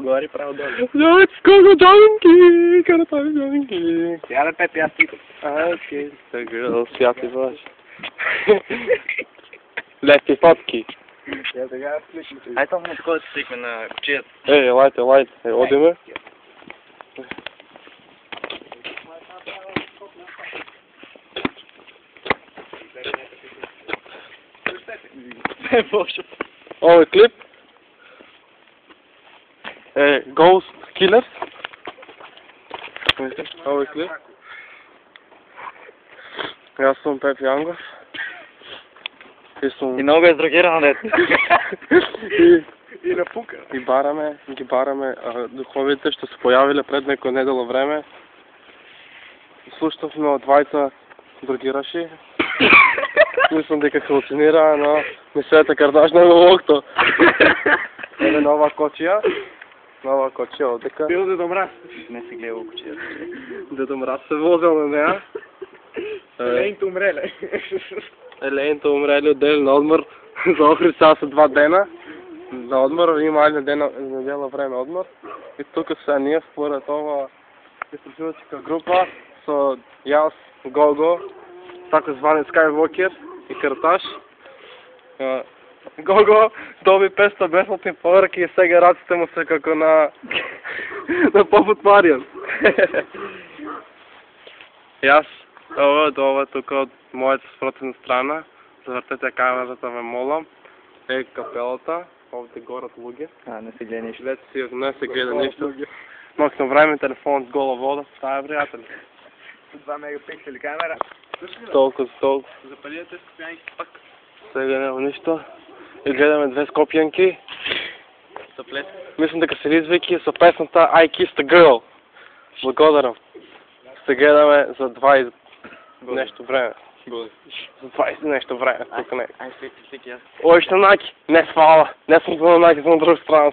горе, право долу. Let's go to donkey, gotta find donkey. Сега да Пепи, аз тикам. Okay, the girl, святи баш. Лети фотки. Я сега сликам. Ай, там му такова да се стикме на кучията. Лайте, одиме. Боже. Ovo je klip. Ghost Killers. Ovo je klip. Аз съм Пепи Ангов. И много е сдрогирано, дете. И напука. И ги бараме. Духовите ще се появили пред некој недело време. Слушнавме од двајца дрогираши. Мислам дека халуцинира, но ми се кардаш на локто. Еве нова кочија одека. Бил Дедо Мраз. Не се гледа кучията. Дедо Мраз се возел на неа. Елейнто умреле. Елейнто умрели отдели на одмор. За Охрид сега са 2 дена. За одмор, има недела време одмор. И тука са ние според ова истрачувачка група со јас, Гого, тако звани Skywalker и Карташ. Гого доби 500 бесплатни поврки и сега раците му се како на попут Маријан. Јас, ова тука од мојата спротивна страна, завртете камерата, ме молам, е капелата, овде горат луѓе. Не се гледа нищо. Не се гледа нищо. Ноксно време телефонот гола вода, става пријатели. 2 мегапиксели камера. Толку. Запалете скопјанки пак. Сега нема ништо. И гледаме 2 скопјанки. Мислам дека се низвики со песната I Kissed a Girl. Благодарам. Се гледаме за 20 нешто време. За 20 нешто време. Тука не. Ай, слики, аз. Ой, што наки. Не свала. Не сум за наки, сум на друга страна.